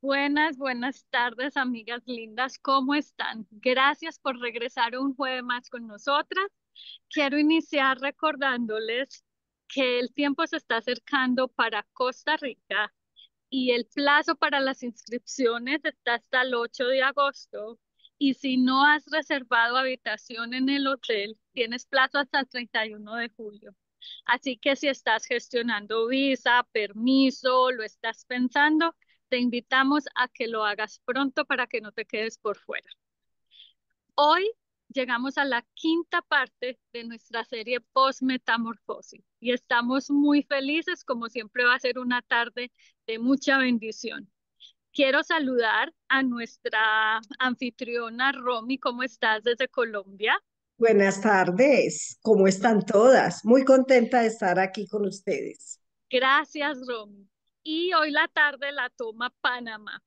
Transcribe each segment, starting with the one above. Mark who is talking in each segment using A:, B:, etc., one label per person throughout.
A: Buenas tardes, amigas lindas. ¿Cómo están? Gracias por regresar un jueves más con nosotras. Quiero iniciar recordándoles que el tiempo se está acercando para Costa Rica y el plazo para las inscripciones está hasta el 8 de agosto. Y si no has reservado habitación en el hotel, tienes plazo hasta el 31 de julio. Así que si estás gestionando visa, permiso, lo estás pensando, te invitamos a que lo hagas pronto para que no te quedes por fuera. Hoy llegamos a la quinta parte de nuestra serie Post Metamorfosis y estamos muy felices, como siempre va a ser una tarde de mucha bendición. Quiero saludar a nuestra anfitriona Romy. ¿Cómo estás desde Colombia?
B: Buenas tardes, ¿cómo están todas? Muy contenta de estar aquí con ustedes.
A: Gracias, Romy. Y hoy la tarde la toma Panamá.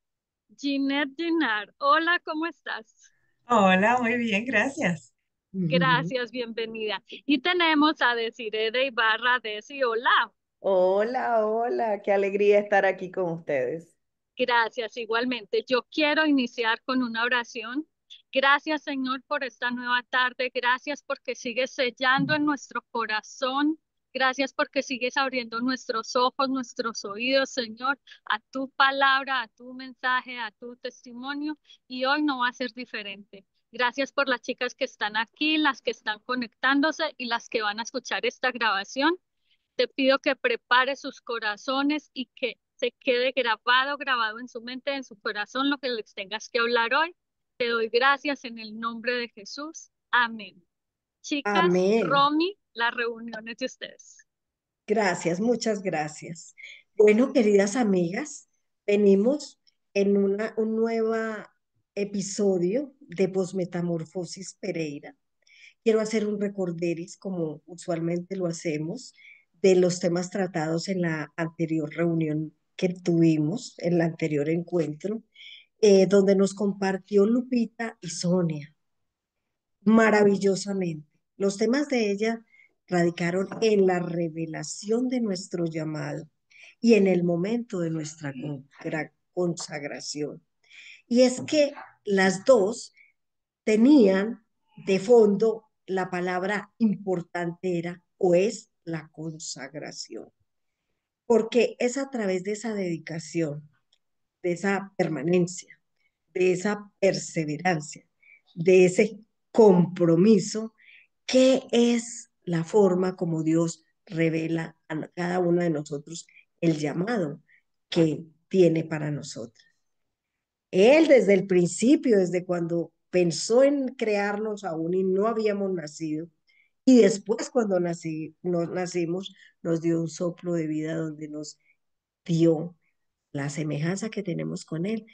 A: Ginette Ginar, hola, ¿cómo estás?
C: Hola, muy bien, gracias.
B: Ujú.
A: Gracias, bienvenida. Y tenemos a Desiree de Ibarra, Desi, hola.
D: Hola, hola, qué alegría estar aquí con ustedes.
A: Gracias, igualmente. Yo quiero iniciar con una oración. Gracias, Señor, por esta nueva tarde. Gracias porque sigues sellando en nuestro corazón. Gracias porque sigues abriendo nuestros ojos, nuestros oídos, Señor, a tu palabra, a tu mensaje, a tu testimonio. Y hoy no va a ser diferente. Gracias por las chicas que están aquí, las que están conectándose y las que van a escuchar esta grabación. Te pido que prepare sus corazones y que se quede grabado en su mente, en su corazón, lo que les tengas que hablar hoy. Te doy gracias en el nombre de Jesús. Amén. Chicas,
B: Amén.
A: Romy, la reunión es de ustedes.
B: Gracias, muchas gracias. Bueno, queridas amigas, venimos en un nuevo episodio de Posmetamorfosis Pereira. Quiero hacer un recorderis, como usualmente lo hacemos, de los temas tratados en la anterior reunión que tuvimos, en el anterior encuentro, donde nos compartió Lupita y Sonia maravillosamente. Los temas de ella radicaron en la revelación de nuestro llamado y en el momento de nuestra consagración. Y es que las dos tenían de fondo la palabra importante era o es la consagración, porque es a través de esa dedicación, de esa permanencia, de esa perseverancia, de ese compromiso, que es la forma como Dios revela a cada uno de nosotros el llamado que tiene para nosotros. Él desde el principio, desde cuando pensó en crearnos aún y no habíamos nacido, y después cuando nos nacimos, nos dio un soplo de vida donde nos dio la semejanza que tenemos con Él,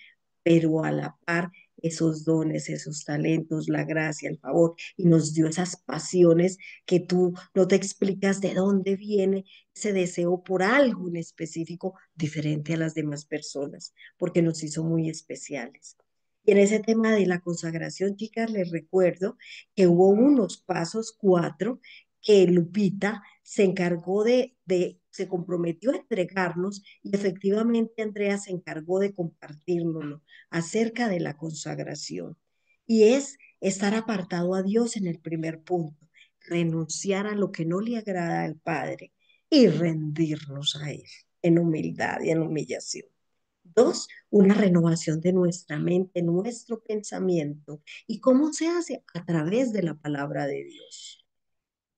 B: pero a la par esos dones, esos talentos, la gracia, el favor, y nos dio esas pasiones que tú no te explicas de dónde viene ese deseo por algo en específico diferente a las demás personas, porque nos hizo muy especiales. Y en ese tema de la consagración, chicas, les recuerdo que hubo unos pasos cuatro que Lupita se encargó se comprometió a entregarnos y efectivamente Andrea se encargó de compartirnoslo acerca de la consagración. Y es estar apartado a Dios en el primer punto, renunciar a lo que no le agrada al Padre y rendirnos a Él en humildad y en humillación. Dos, una renovación de nuestra mente, nuestro pensamiento. ¿Y cómo se hace? A través de la palabra de Dios.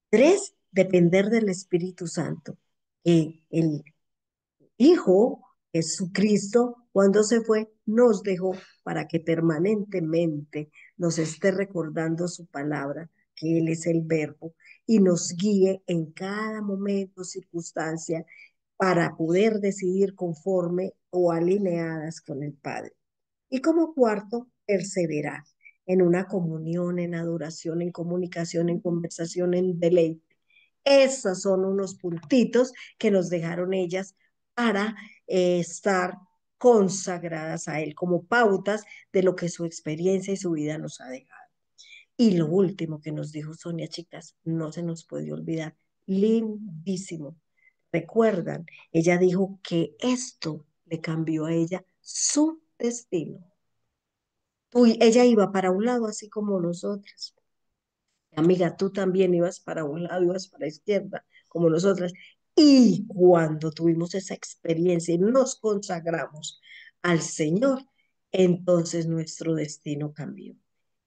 B: Tres, depender del Espíritu Santo. El Hijo Jesucristo, cuando se fue, nos dejó para que permanentemente nos esté recordando su palabra, que Él es el verbo, y nos guíe en cada momento, circunstancia, para poder decidir conforme o alineadas con el Padre. Y como cuarto, perseverar en una comunión, en adoración, en comunicación, en conversación, en deleite. Esos son unos puntitos que nos dejaron ellas para estar consagradas a Él como pautas de lo que su experiencia y su vida nos ha dejado. Y lo último que nos dijo Sonia, chicas, no se nos puede olvidar, lindísimo. Recuerdan, ella dijo que esto le cambió a ella su destino. Ella iba para un lado, así como nosotras. Amiga, tú también ibas para un lado, ibas para la izquierda, como nosotras. Y cuando tuvimos esa experiencia y nos consagramos al Señor, entonces nuestro destino cambió.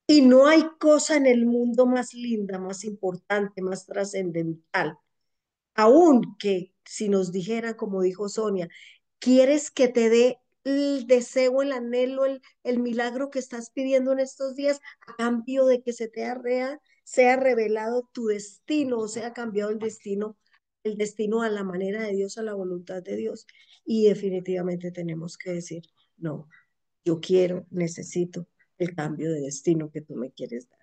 B: Y no hay cosa en el mundo más linda, más importante, más trascendental, aún que si nos dijera, como dijo Sonia, ¿quieres que te dé el deseo, el anhelo, el milagro que estás pidiendo en estos días a cambio de que se te sea revelado tu destino, o sea, cambiado el destino a la manera de Dios, a la voluntad de Dios? Y definitivamente tenemos que decir, no, yo quiero, necesito el cambio de destino que tú me quieres dar.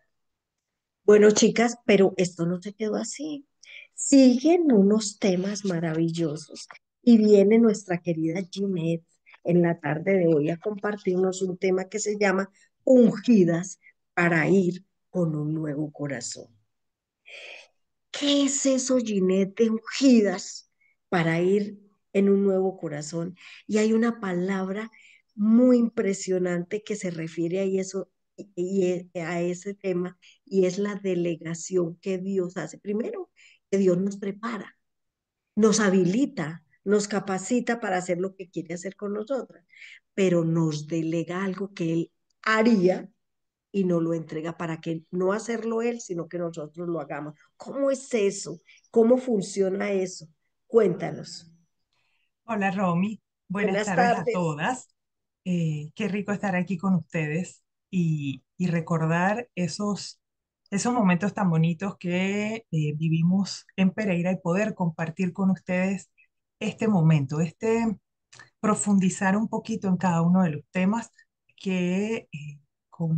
B: Bueno, chicas, pero esto no se quedó así. Siguen unos temas maravillosos y viene nuestra querida Ginette en la tarde de hoy a compartirnos un tema que se llama Ungidas para ir con un nuevo corazón. ¿Qué es eso, Ginette, de ungidas para ir en un nuevo corazón? Y hay una palabra muy impresionante que se refiere a ese tema, y es la delegación que Dios hace. Primero, que Dios nos prepara, nos habilita, nos capacita para hacer lo que quiere hacer con nosotras, pero nos delega algo que Él haría y nos lo entrega para que no hacerlo Él, sino que nosotros lo hagamos. ¿Cómo es eso? ¿Cómo funciona eso? Cuéntanos.
C: Hola Romy, buenas
B: Buenas
C: tardes a
B: tardes.
C: todas. Qué rico estar aquí con ustedes y recordar esos momentos tan bonitos que vivimos en Pereira y poder compartir con ustedes este momento, profundizar un poquito en cada uno de los temas que con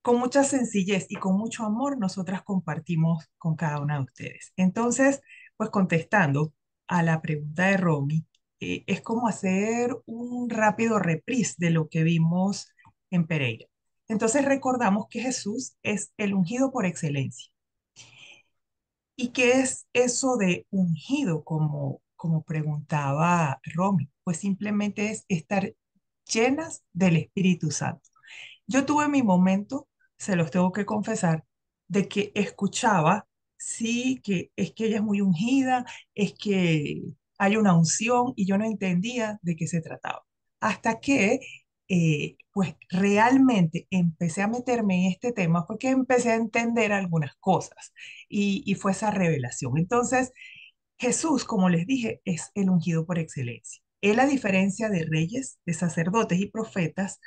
C: con mucha sencillez y con mucho amor nosotras compartimos con cada una de ustedes. Entonces, pues contestando a la pregunta de Romy, es como hacer un rápido reprise de lo que vimos en Pereira. Entonces recordamos que Jesús es el ungido por excelencia. ¿Y qué es eso de ungido, como preguntaba Romy? Pues simplemente es estar llenas del Espíritu Santo. Yo tuve mi momento, se los tengo que confesar, de que escuchaba, sí, que es que ella es muy ungida, es que hay una unción y yo no entendía de qué se trataba. Hasta que, pues realmente empecé a meterme en este tema porque empecé a entender algunas cosas y fue esa revelación. Entonces, Jesús, como les dije, es el ungido por excelencia. Él, a diferencia de reyes, de sacerdotes y profetas,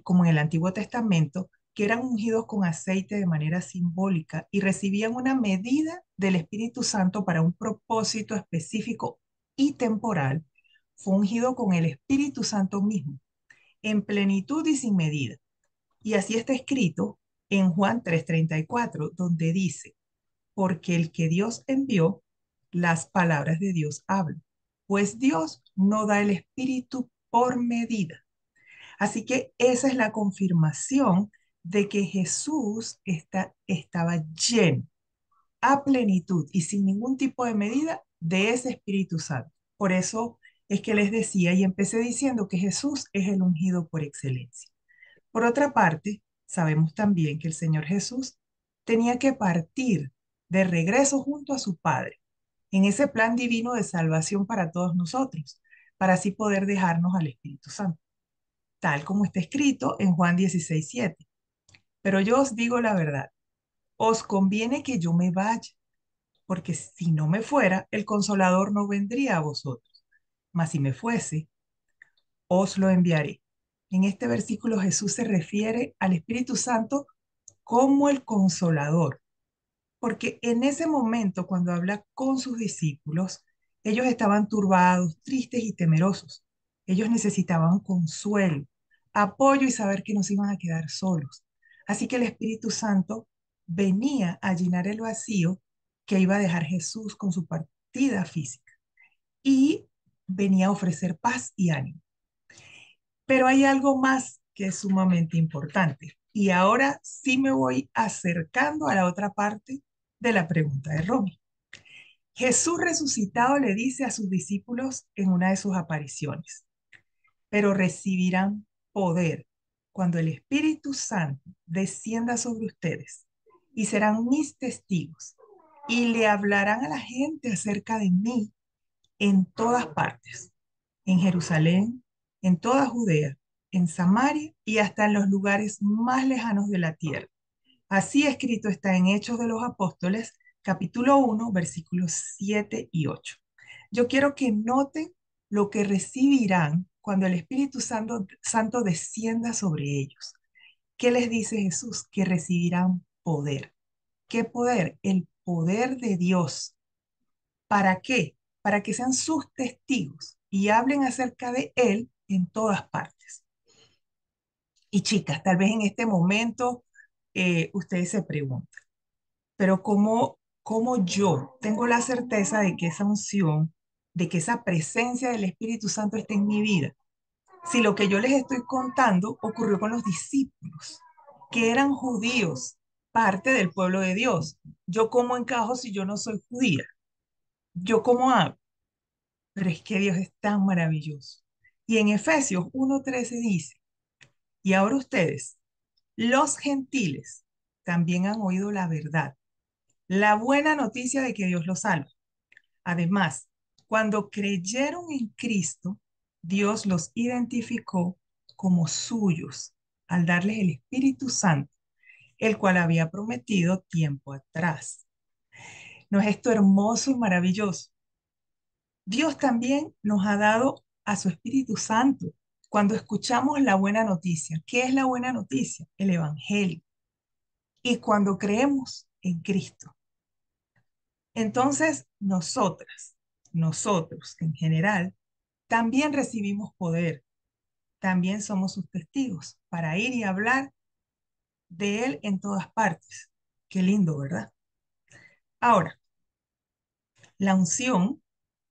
C: como en el Antiguo Testamento, que eran ungidos con aceite de manera simbólica y recibían una medida del Espíritu Santo para un propósito específico y temporal, fue ungido con el Espíritu Santo mismo, en plenitud y sin medida. Y así está escrito en Juan 3:34, donde dice, porque el que Dios envió, las palabras de Dios hablan, pues Dios no da el Espíritu por medida. Así que esa es la confirmación de que Jesús estaba lleno, a plenitud y sin ningún tipo de medida de ese Espíritu Santo. Por eso es que les decía y empecé diciendo que Jesús es el ungido por excelencia. Por otra parte, sabemos también que el Señor Jesús tenía que partir de regreso junto a su Padre en ese plan divino de salvación para todos nosotros, para así poder dejarnos al Espíritu Santo, tal como está escrito en Juan 16:7. Pero yo os digo la verdad, os conviene que yo me vaya, porque si no me fuera, el Consolador no vendría a vosotros, mas si me fuese, os lo enviaré. En este versículo Jesús se refiere al Espíritu Santo como el Consolador, porque en ese momento, cuando habla con sus discípulos, ellos estaban turbados, tristes y temerosos. Ellos necesitaban consuelo, apoyo y saber que no se iban a quedar solos. Así que el Espíritu Santo venía a llenar el vacío que iba a dejar Jesús con su partida física y venía a ofrecer paz y ánimo. Pero hay algo más que es sumamente importante. Y ahora sí me voy acercando a la otra parte de la pregunta de Romy. Jesús resucitado le dice a sus discípulos en una de sus apariciones, pero recibirán poder cuando el Espíritu Santo descienda sobre ustedes y serán mis testigos y le hablarán a la gente acerca de mí en todas partes, en Jerusalén, en toda Judea, en Samaria y hasta en los lugares más lejanos de la tierra. Así escrito está en Hechos de los Apóstoles, capítulo 1, versículos 7 y 8. Yo quiero que noten lo que recibirán cuando el Espíritu Santo descienda sobre ellos. ¿Qué les dice Jesús? Que recibirán poder. ¿Qué poder? El poder de Dios. ¿Para qué? Para que sean sus testigos y hablen acerca de Él en todas partes. Y chicas, tal vez en este momento ustedes se preguntan, pero ¿cómo yo tengo la certeza de que esa unción, de que esa presencia del Espíritu Santo está en mi vida? Si lo que yo les estoy contando ocurrió con los discípulos, que eran judíos, parte del pueblo de Dios. ¿Yo cómo encajo si yo no soy judía? ¿Yo cómo hago? Pero es que Dios es tan maravilloso. Y en Efesios 1:13 dice, y ahora ustedes, los gentiles, también han oído la verdad, la buena noticia de que Dios los salva. Además, cuando creyeron en Cristo, Dios los identificó como suyos al darles el Espíritu Santo, el cual había prometido tiempo atrás. ¿No es esto hermoso y maravilloso? Dios también nos ha dado a su Espíritu Santo cuando escuchamos la buena noticia. ¿Qué es la buena noticia? El Evangelio. Y cuando creemos en Cristo. Entonces, nosotros en general, también recibimos poder, también somos sus testigos para ir y hablar de Él en todas partes. Qué lindo, ¿verdad? Ahora, la unción,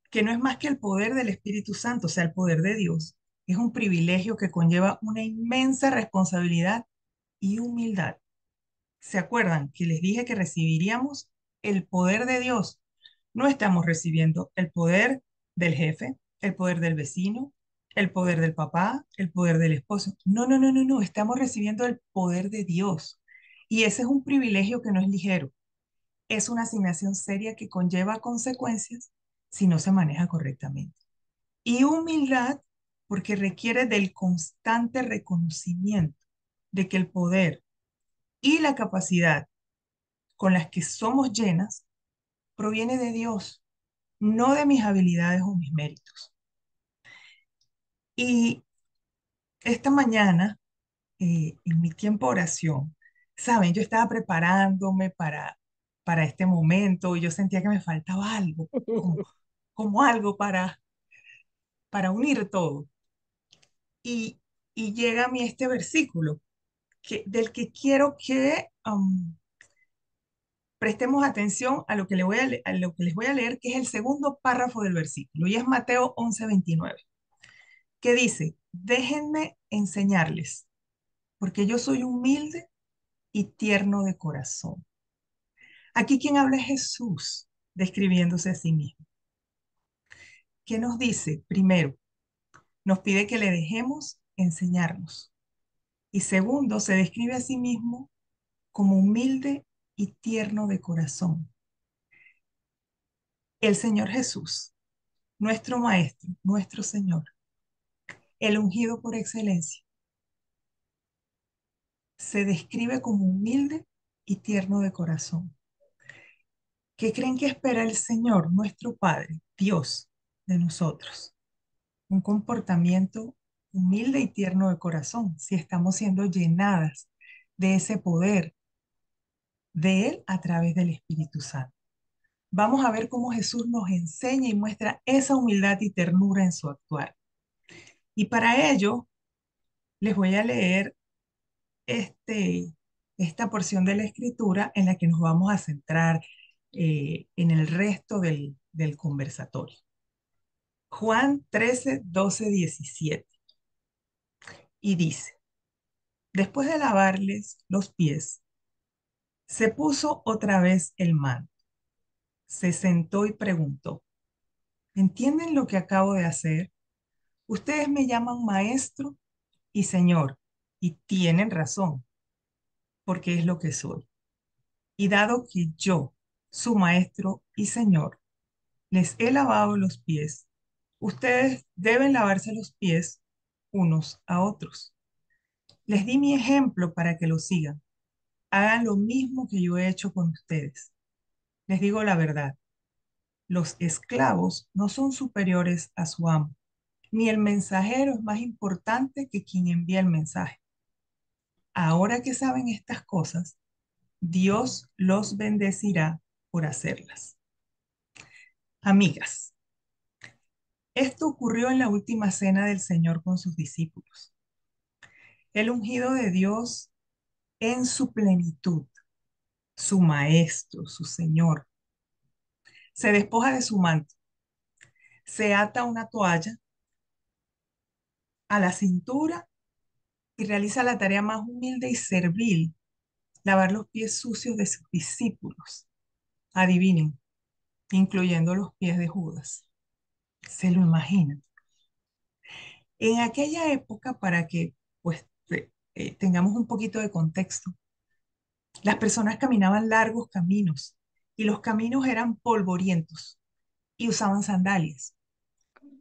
C: que no es más que el poder del Espíritu Santo, o sea, el poder de Dios, es un privilegio que conlleva una inmensa responsabilidad y humildad. ¿Se acuerdan que les dije que recibiríamos el poder de Dios? No estamos recibiendo el poder del jefe, el poder del vecino, el poder del papá, el poder del esposo. No, no, no, no, no. Estamos recibiendo el poder de Dios. Y ese es un privilegio que no es ligero. Es una asignación seria que conlleva consecuencias si no se maneja correctamente. Y humildad porque requiere del constante reconocimiento de que el poder y la capacidad con las que somos llenas proviene de Dios, no de mis habilidades o mis méritos. Y esta mañana, en mi tiempo de oración, saben, yo estaba preparándome para este momento y yo sentía que me faltaba algo, como algo para unir todo. Y, y llega a mí este versículo del que quiero que prestemos atención a lo que, a lo que les voy a leer, que es el segundo párrafo del versículo, y es Mateo 11:29, que dice, déjenme enseñarles, porque yo soy humilde y tierno de corazón. Aquí quien habla es Jesús, describiéndose a sí mismo. ¿Qué nos dice? Primero, nos pide que le dejemos enseñarnos. Y segundo, se describe a sí mismo como humilde y tierno de corazón. El Señor Jesús, nuestro Maestro, nuestro Señor, el ungido por excelencia, se describe como humilde y tierno de corazón. ¿Qué creen que espera el Señor, nuestro Padre, Dios, de nosotros? Un comportamiento humilde y tierno de corazón, si estamos siendo llenadas de ese poder de Él a través del Espíritu Santo. Vamos a ver cómo Jesús nos enseña y muestra esa humildad y ternura en su actuar. Y para ello, les voy a leer esta porción de la Escritura en la que nos vamos a centrar en el resto del conversatorio. Juan 13, 12, 17. Y dice, después de lavarles los pies, se puso otra vez el manto, se sentó y preguntó, ¿entienden lo que acabo de hacer? Ustedes me llaman maestro y señor, y tienen razón, porque es lo que soy. Y dado que yo, su maestro y señor, les he lavado los pies, ustedes deben lavarse los pies unos a otros. Les di mi ejemplo para que lo sigan. Hagan lo mismo que yo he hecho con ustedes. Les digo la verdad, los esclavos no son superiores a su amo, ni el mensajero es más importante que quien envía el mensaje. Ahora que saben estas cosas, Dios los bendecirá por hacerlas. Amigas, esto ocurrió en la última cena del Señor con sus discípulos. El ungido de Dios en su plenitud, su maestro, su Señor, se despoja de su manto, se ata una toalla a la cintura y realiza la tarea más humilde y servil, lavar los pies sucios de sus discípulos. Adivinen, incluyendo los pies de Judas. ¿Se lo imaginan? En aquella época, para que pues tengamos un poquito de contexto, las personas caminaban largos caminos y los caminos eran polvorientos y usaban sandalias.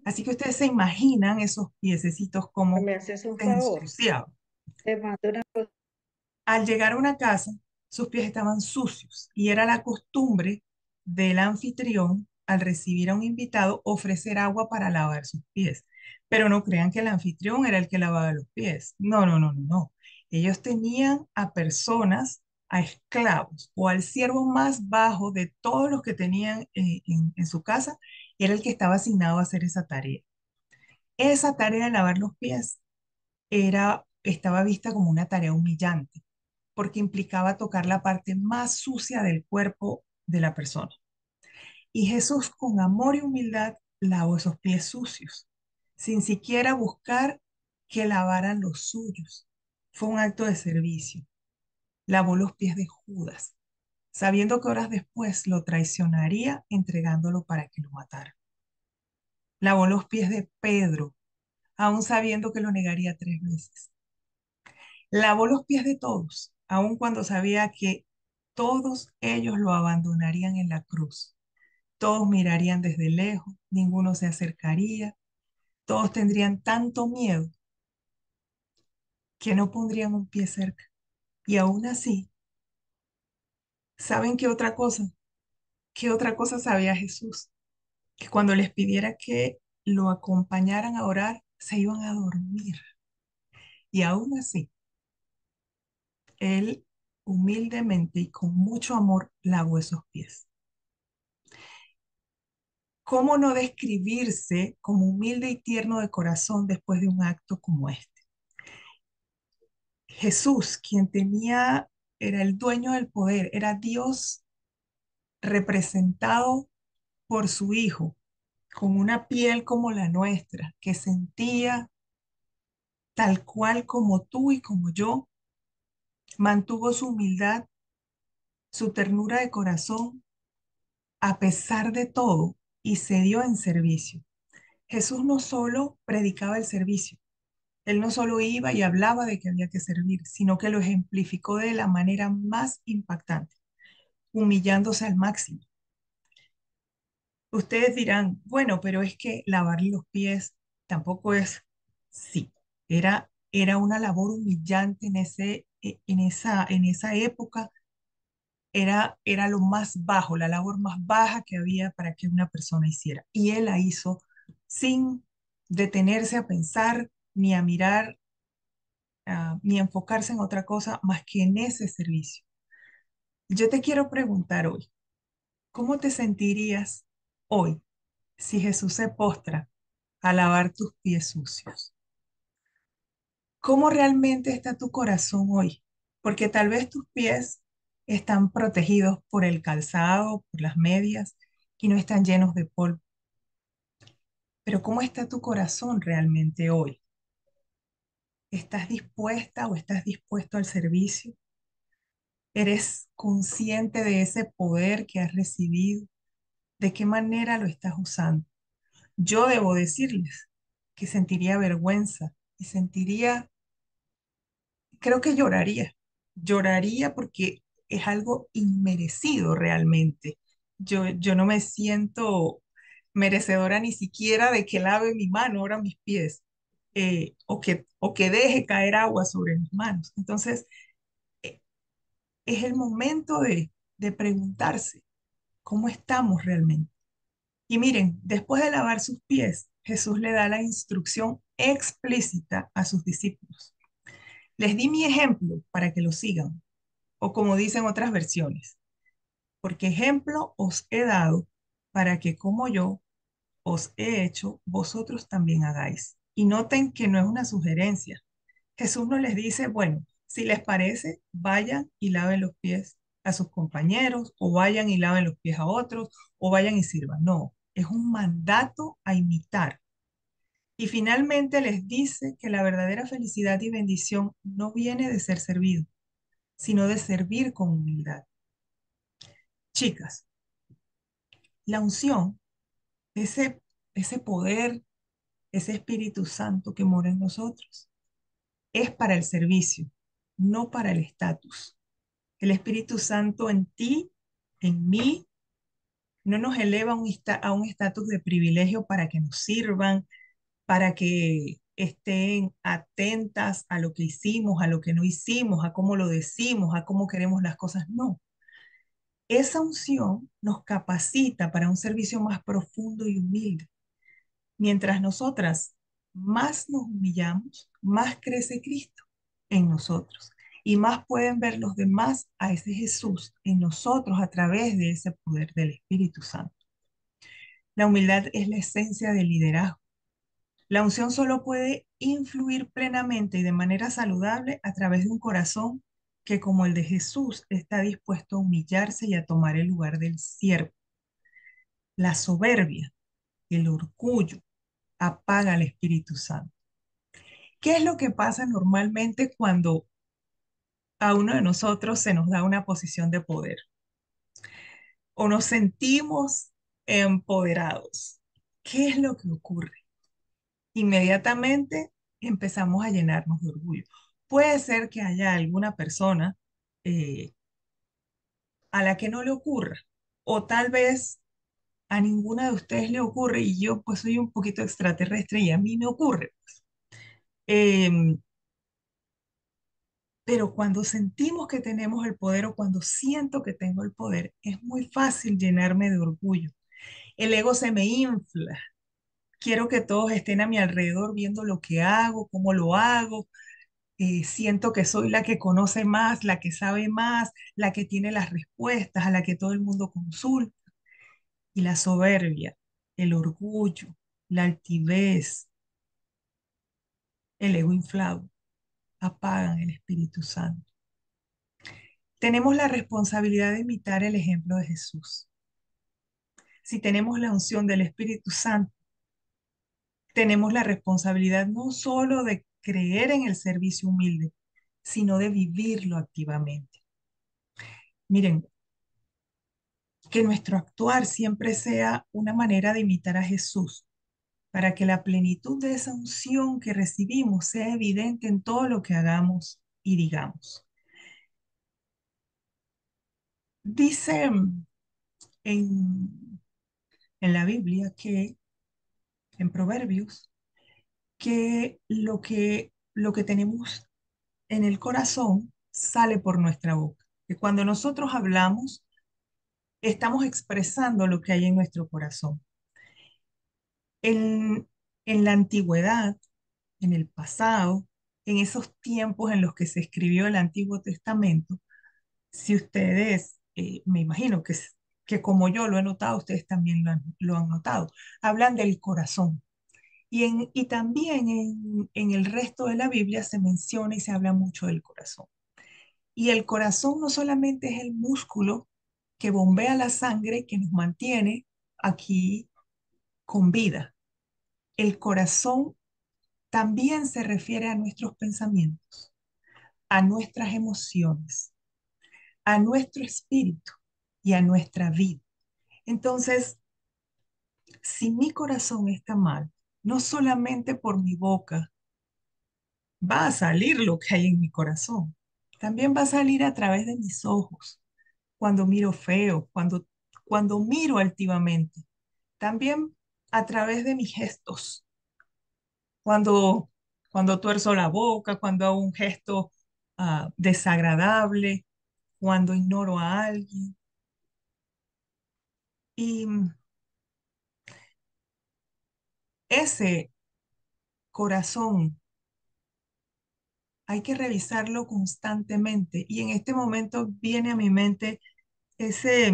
C: Así que ustedes se imaginan esos piececitos como
D: ¿Me haces un
C: se
D: favor?
C: ensuciaban.
D: Te mando una cosa.
C: Al llegar a una casa, sus pies estaban sucios y era la costumbre del anfitrión, al recibir a un invitado, ofrecer agua para lavar sus pies. Pero no crean que el anfitrión era el que lavaba los pies. No, no, no, no, no. Ellos tenían a personas, a esclavos o al siervo más bajo de todos los que tenían en su casa, era el que estaba asignado a hacer esa tarea. Esa tarea de lavar los pies estaba vista como una tarea humillante porque implicaba tocar la parte más sucia del cuerpo de la persona. Y Jesús con amor y humildad lavó esos pies sucios, sin siquiera buscar que lavaran los suyos. Fue un acto de servicio. Lavó los pies de Judas, sabiendo que horas después lo traicionaría entregándolo para que lo matara. Lavó los pies de Pedro, aún sabiendo que lo negaría 3 veces. Lavó los pies de todos, aun cuando sabía que todos ellos lo abandonarían en la cruz. Todos mirarían desde lejos, ninguno se acercaría, todos tendrían tanto miedo que no pondrían un pie cerca. Y aún así, ¿saben qué otra cosa? ¿Qué otra cosa sabía Jesús? Que cuando les pidiera que lo acompañaran a orar, se iban a dormir. Y aún así, él humildemente y con mucho amor lavó esos pies. ¿Cómo no describirse como humilde y tierno de corazón después de un acto como este? Jesús, quien era el dueño del poder, era Dios representado por su Hijo, con una piel como la nuestra, que sentía tal cual como tú y como yo, mantuvo su humildad, su ternura de corazón, a pesar de todo, y se dio en servicio. Jesús no solo predicaba el servicio, él no solo iba y hablaba de que había que servir, sino que lo ejemplificó de la manera más impactante, humillándose al máximo. Ustedes dirán, bueno, pero es que lavar los pies tampoco es, sí, era una labor humillante en esa época, era lo más bajo, la labor más baja que había para que una persona hiciera. Y él la hizo sin detenerse a pensar ni a mirar ni enfocarse en otra cosa más que en ese servicio. Yo te quiero preguntar hoy, ¿cómo te sentirías hoy si Jesús se postra a lavar tus pies sucios? ¿Cómo realmente está tu corazón hoy? Porque tal vez tus pies están protegidos por el calzado, por las medias y no están llenos de polvo. Pero ¿cómo está tu corazón realmente hoy? ¿Estás dispuesta o estás dispuesto al servicio? ¿Eres consciente de ese poder que has recibido? ¿De qué manera lo estás usando? Yo debo decirles que sentiría vergüenza y sentiría, creo que lloraría porque es algo inmerecido realmente. Yo no me siento merecedora ni siquiera de que lave mi mano, ahora mis pies, o que deje caer agua sobre mis manos. Entonces, eh, es el momento de preguntarse cómo estamos realmente. Y miren, después de lavar sus pies, Jesús le da la instrucción explícita a sus discípulos. Les di mi ejemplo para que lo sigan, o como dicen otras versiones, porque ejemplo os he dado para que como yo os he hecho, vosotros también hagáis. Y noten que no es una sugerencia. Jesús no les dice, bueno, si les parece, vayan y laven los pies a sus compañeros, o vayan y laven los pies a otros, o vayan y sirvan. No, es un mandato a imitar. Y finalmente les dice que la verdadera felicidad y bendición no viene de ser servido, sino de servir con humildad. Chicas, la unción, ese, ese poder, ese Espíritu Santo que mora en nosotros, es para el servicio, no para el estatus. El Espíritu Santo en ti, en mí, no nos eleva a un estatus de privilegio para que nos sirvan, para que estén atentas a lo que hicimos, a lo que no hicimos, a cómo lo decimos, a cómo queremos las cosas. No, esa unción nos capacita para un servicio más profundo y humilde. Mientras nosotras más nos humillamos, más crece Cristo en nosotros y más pueden ver los demás a ese Jesús en nosotros a través de ese poder del Espíritu Santo. La humildad es la esencia del liderazgo. La unción solo puede influir plenamente y de manera saludable a través de un corazón que, como el de Jesús, está dispuesto a humillarse y a tomar el lugar del siervo. La soberbia, el orgullo, apaga al Espíritu Santo. ¿Qué es lo que pasa normalmente cuando a uno de nosotros se nos da una posición de poder o nos sentimos empoderados? ¿Qué es lo que ocurre? Inmediatamente empezamos a llenarnos de orgullo. Puede ser que haya alguna persona eh, a la que no le ocurra, o tal vez a ninguna de ustedes le ocurre y yo pues soy un poquito extraterrestre y a mí me ocurre. Em, pero cuando sentimos que tenemos el poder o cuando siento que tengo el poder, es muy fácil llenarme de orgullo. El ego se me infla. Quiero que todos estén a mi alrededor viendo lo que hago, cómo lo hago. Siento que soy la que conoce más, la que sabe más, la que tiene las respuestas, a la que todo el mundo consulta. Y la soberbia, el orgullo, la altivez, el ego inflado, apagan el Espíritu Santo. Tenemos la responsabilidad de imitar el ejemplo de Jesús. Si tenemos la unción del Espíritu Santo, tenemos la responsabilidad no solo de creer en el servicio humilde, sino de vivirlo activamente. Miren, que nuestro actuar siempre sea una manera de imitar a Jesús, para que la plenitud de esa unción que recibimos sea evidente en todo lo que hagamos y digamos. Dice en, en la Biblia que, en Proverbios, que lo que tenemos en el corazón sale por nuestra boca. Que cuando nosotros hablamos, estamos expresando lo que hay en nuestro corazón. En, en la antigüedad, en el pasado, en esos tiempos en los que se escribió el Antiguo Testamento, si ustedes, me imagino que como yo lo he notado, ustedes también lo han notado, hablan del corazón. Y también en el resto de la Biblia se menciona y se habla mucho del corazón. Y el corazón no solamente es el músculo que bombea la sangre que nos mantiene aquí con vida. El corazón también se refiere a nuestros pensamientos, a nuestras emociones, a nuestro espíritu y a nuestra vida. Entonces, si mi corazón está mal, no solamente por mi boca va a salir lo que hay en mi corazón, también va a salir a través de mis ojos, cuando miro feo, cuando miro altivamente, también a través de mis gestos, cuando, cuando tuerzo la boca, cuando hago un gesto desagradable, cuando ignoro a alguien. Y ese corazón hay que revisarlo constantemente. Y en este momento viene a mi mente ese,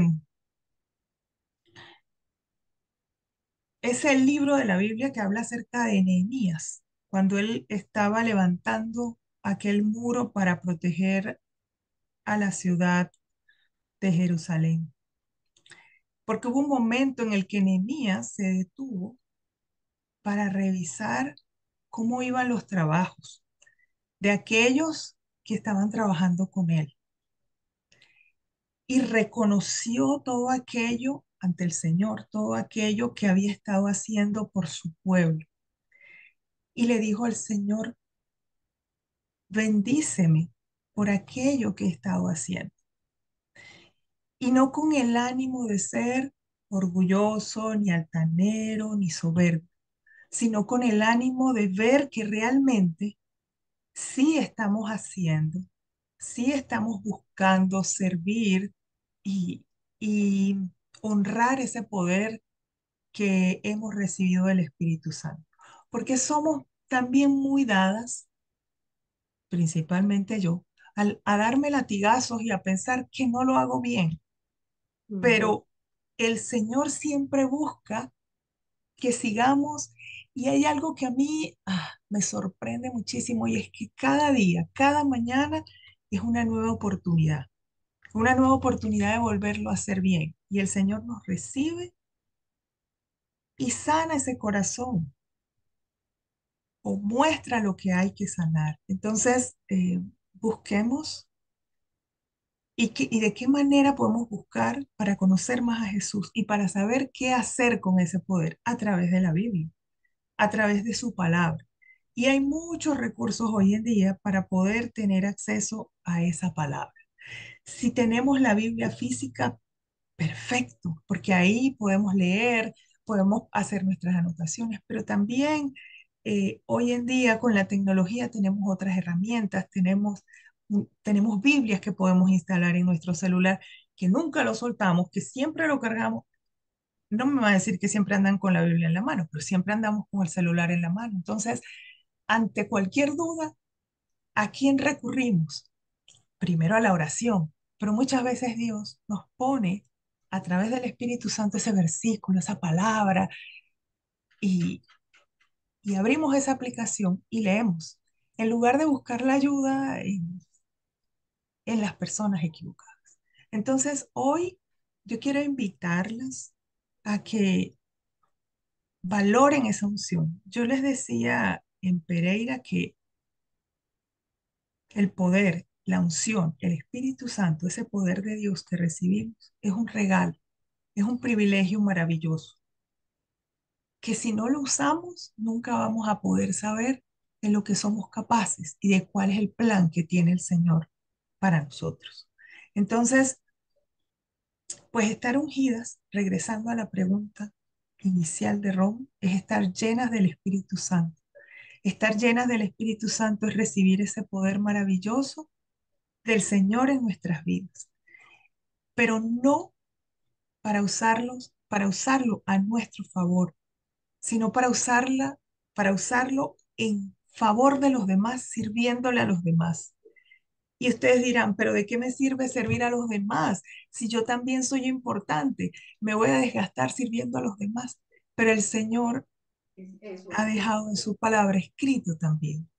C: ese libro de la Biblia que habla acerca de Nehemías, cuando él estaba levantando aquel muro para proteger a la ciudad de Jerusalén. Porque hubo un momento en el que Nehemías se detuvo para revisar cómo iban los trabajos de aquellos que estaban trabajando con él. Y reconoció todo aquello ante el Señor, todo aquello que había estado haciendo por su pueblo. Y le dijo al Señor, bendíceme por aquello que he estado haciendo. Y no con el ánimo de ser orgulloso, ni altanero, ni soberbio, sino con el ánimo de ver que realmente sí estamos haciendo, sí estamos buscando servir y, y honrar ese poder que hemos recibido del Espíritu Santo. Porque somos también muy dadas, principalmente yo, a darme latigazos y a pensar que no lo hago bien.
B: Ujú.
C: Pero el Señor siempre busca que sigamos y hay algo que a mí me sorprende muchísimo y es que cada día, cada mañana es una nueva oportunidad de volverlo a hacer bien. Y el Señor nos recibe y sana ese corazón o muestra lo que hay que sanar. Entonces, busquemos y de qué manera podemos buscar para conocer más a Jesús y para saber qué hacer con ese poder a través de la Biblia, a través de su palabra. Y hay muchos recursos hoy en día para poder tener acceso a esa palabra. Si tenemos la Biblia física, perfecto, porque ahí podemos leer, podemos hacer nuestras anotaciones, pero también hoy en día con la tecnología tenemos otras herramientas, tenemos Biblias que podemos instalar en nuestro celular, que nunca lo soltamos, que siempre lo cargamos. No me va a decir que siempre andan con la Biblia en la mano, pero siempre andamos con el celular en la mano. Entonces, ante cualquier duda, ¿a quién recurrimos? Primero a la oración, pero muchas veces Dios nos pone a través del Espíritu Santo ese versículo, esa palabra, y, y abrimos esa aplicación y leemos, en lugar de buscar la ayuda en las personas equivocadas. Entonces, hoy yo quiero invitarlas a que valoren esa unción. Yo les decía en Pereira que el poder, la unción, el Espíritu Santo, ese poder de Dios que recibimos, es un regalo, es un privilegio maravilloso, que si no lo usamos, nunca vamos a poder saber de lo que somos capaces y de cuál es el plan que tiene el Señor para nosotros. Entonces, pues estar ungidas, regresando a la pregunta inicial de Rom, es estar llenas del Espíritu Santo. Estar llenas del Espíritu Santo es recibir ese poder maravilloso del Señor en nuestras vidas, pero no para usarlo a nuestro favor, sino para usarlo en favor de los demás, sirviéndole a los demás. Y ustedes dirán, pero ¿de qué me sirve servir a los demás? Si yo también soy importante, me voy a desgastar sirviendo a los demás. Pero el Señor ha dejado en su palabra escrito también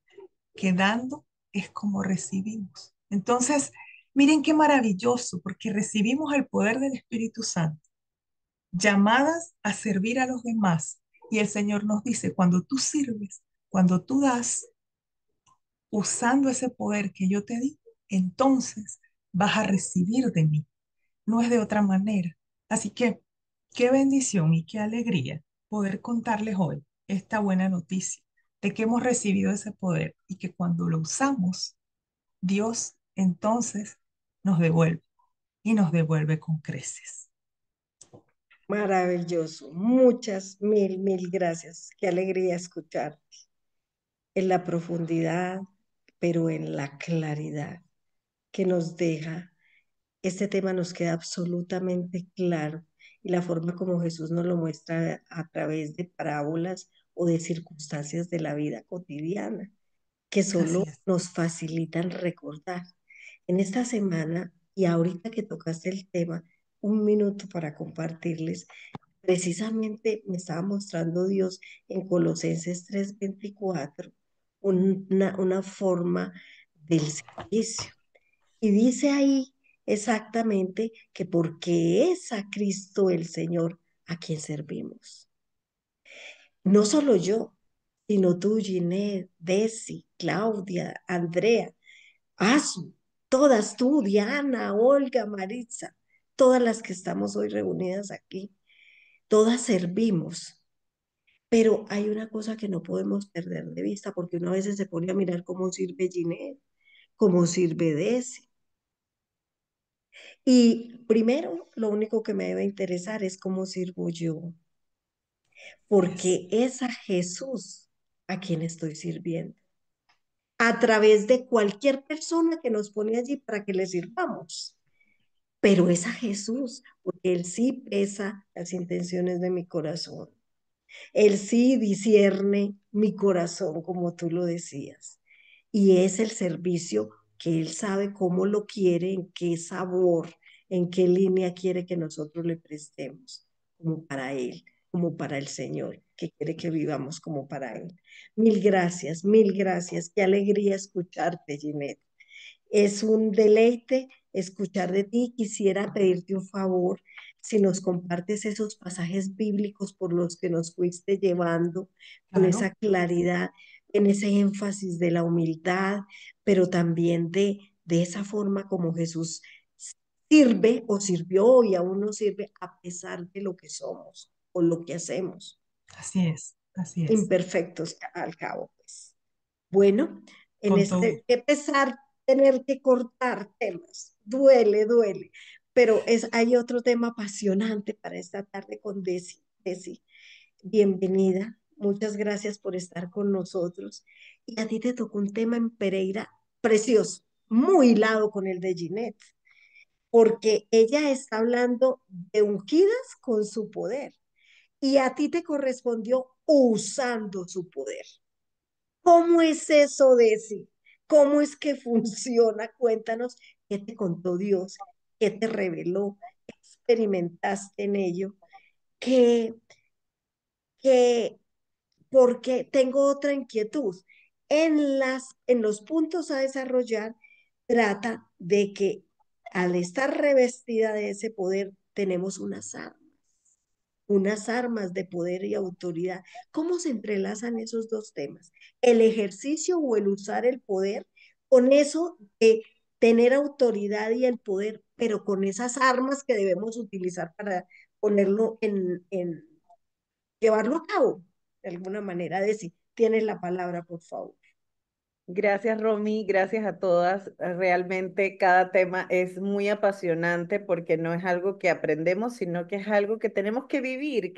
C: que dando es como recibimos. Entonces, miren qué maravilloso, porque recibimos el poder del Espíritu Santo, llamadas a servir a los demás. Y el Señor nos dice, cuando tú sirves, cuando tú das, usando ese poder que yo te di, entonces vas a recibir de mí. No es de otra manera. Así que, qué bendición y qué alegría poder contarles hoy esta buena noticia de que hemos recibido ese poder y que cuando lo usamos, Dios entonces nos devuelve y nos devuelve con creces.
B: Maravilloso. Muchas, mil gracias. Qué alegría escuchar en la profundidad, pero en la claridad que nos deja. Este tema nos queda absolutamente claro y la forma como Jesús nos lo muestra a través de parábolas o de circunstancias de la vida cotidiana, que
C: Así
B: solo
C: es.
B: nos facilitan recordar. En esta semana, y ahorita que tocaste el tema, un minuto para compartirles, precisamente me estaba mostrando Dios en Colosenses 3:24 una forma del servicio. Y dice ahí exactamente que porque es a Cristo el Señor a quien servimos. No solo yo, sino tú, Ginette, Desi, Claudia, Andrea, Asu, todas tú, Diana, Olga, Maritza, todas las que estamos hoy reunidas aquí, todas servimos. Pero hay una cosa que no podemos perder de vista, porque una vez se pone a mirar cómo sirve Ginette, cómo sirve Desi. Y primero, lo único que me debe interesar es cómo sirvo yo,
C: Es
B: porque es a Jesús a quien estoy sirviendo, a través de cualquier persona que nos pone allí para que le sirvamos. Pero es a Jesús, porque Él sí pesa las intenciones de mi corazón. Él sí discierne mi corazón, como tú lo decías. Y es el servicio que Él sabe cómo lo quiere, en qué sabor, en qué línea quiere que nosotros le prestemos, como para Él, como para el Señor, que quiere que vivamos como para Él. Mil gracias, mil gracias. Qué alegría escucharte, Ginette. Es un deleite escuchar de ti. Quisiera pedirte un favor, si nos compartes esos pasajes bíblicos por los que nos fuiste llevando con esa
C: claro.
B: claridad, en ese énfasis de la humildad, pero también de esa forma como Jesús sirve o sirvió y aún nos sirve a pesar de lo que somos o lo que hacemos,
C: Así es. Así es.
B: imperfectos al cabo, pues. Bueno, en
C: Con todo.
B: este, qué pesar tener que cortar temas, duele, duele, pero hay otro tema apasionante para esta tarde con Desi. Desi, bienvenida, muchas gracias por estar con nosotros. Y a ti te tocó un tema en Pereira precioso, muy hilado con el de Ginette, porque ella está hablando de ungidas con su poder y a ti te correspondió usando su poder. ¿Cómo es eso, Desi? ¿Cómo es que funciona? Cuéntanos qué te contó Dios, qué te reveló, qué experimentaste en ello, que, que, porque tengo otra inquietud. En los puntos a desarrollar, trata de que al estar revestida de ese poder, tenemos unas armas de poder y autoridad. ¿Cómo se entrelazan esos dos temas? El ejercicio o el usar el poder con eso de tener autoridad y el poder, pero con esas armas que debemos utilizar para ponerlo llevarlo a cabo, de alguna manera. Decir, tienes la palabra, por favor.
D: Gracias, Romy, gracias a todas. Realmente cada tema es muy apasionante porque no es algo que aprendemos, sino que es algo que tenemos que vivir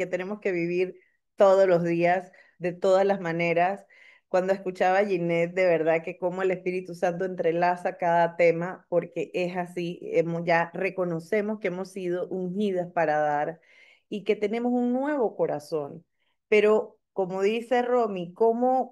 D: todos los días, de todas las maneras. Cuando escuchaba a Ginette, de verdad que cómo el Espíritu Santo entrelaza cada tema, porque es así, ya reconocemos que hemos sido ungidas para dar y que tenemos un nuevo corazón. Pero como dice Romy, ¿cómo